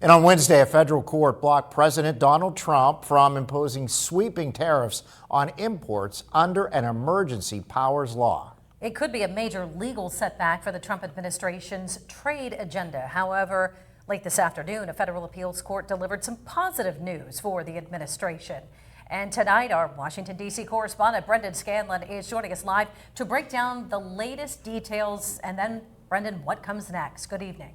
And on Wednesday, a federal court blocked President Donald Trump from imposing sweeping tariffs on imports under an emergency powers law. It could be a major legal setback for the Trump administration's trade agenda. However, late this afternoon, a federal appeals court delivered some positive news for the administration. And tonight, our Washington, D.C. correspondent Brendan Scanlon is joining us live to break down the latest details. And then, Brendan, what comes next? Good evening.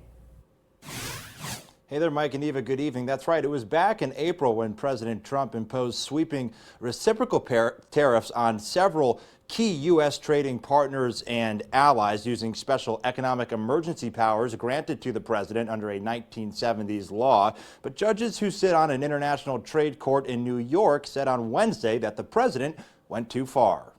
Hey there, Mike and Eva. Good evening. That's right. It was back in April when President Trump imposed sweeping reciprocal tariffs on several key U.S. trading partners and allies using special economic emergency powers granted to the president under a 1970s law. But judges who sit on an international trade court in New York said on Wednesday that the president went too far.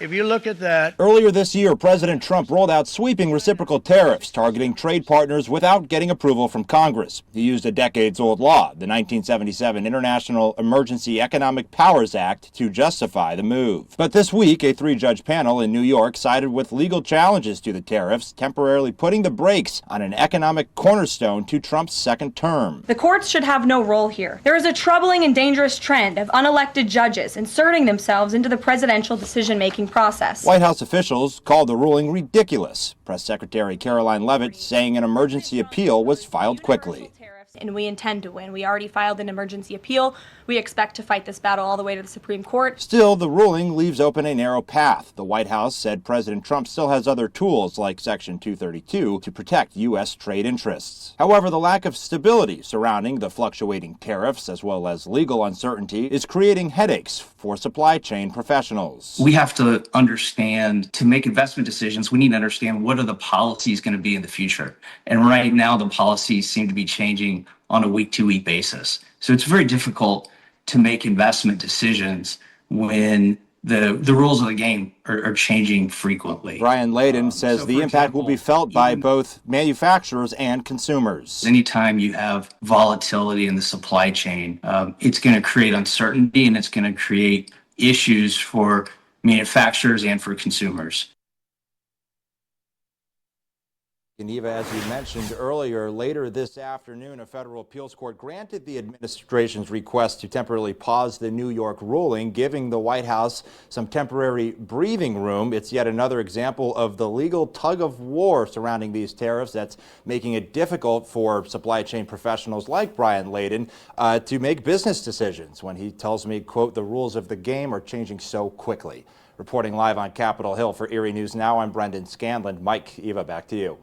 If you look at that. Earlier this year, President Trump rolled out sweeping reciprocal tariffs targeting trade partners without getting approval from Congress. He used a decades-old law, the 1977 International Emergency Economic Powers Act, to justify the move. But this week, a three-judge panel in New York sided with legal challenges to the tariffs, temporarily putting the brakes on an economic cornerstone to Trump's second term. The courts should have no role here. There is a troubling and dangerous trend of unelected judges inserting themselves into the presidential decision-making process. White House officials called the ruling ridiculous. Press Secretary Caroline Leavitt saying an emergency appeal was filed quickly. And we intend to win. We already filed an emergency appeal. We expect to fight this battle all the way to the Supreme Court. Still, the ruling leaves open a narrow path. The White House said President Trump still has other tools like Section 232 to protect U.S. trade interests. However, the lack of stability surrounding the fluctuating tariffs as well as legal uncertainty is creating headaches for supply chain professionals. We have to understand, to make investment decisions, we need to understand what are the policies going to be in the future. And right now, the policies seem to be changing on a week-to-week basis. So it's very difficult to make investment decisions when the rules of the game are changing frequently. Brian Layden says the impact will be felt by both manufacturers and consumers. Anytime you have volatility in the supply chain, it's going to create uncertainty and it's going to create issues for manufacturers and for consumers. Eva, as you mentioned earlier, later this afternoon, a federal appeals court granted the administration's request to temporarily pause the New York ruling, giving the White House some temporary breathing room. It's yet another example of the legal tug of war surrounding these tariffs that's making it difficult for supply chain professionals like Brian Layden to make business decisions when he tells me, quote, the rules of the game are changing so quickly. Reporting live on Capitol Hill for Erie News Now, I'm Brendan Scanlon. Mike, Eva, back to you.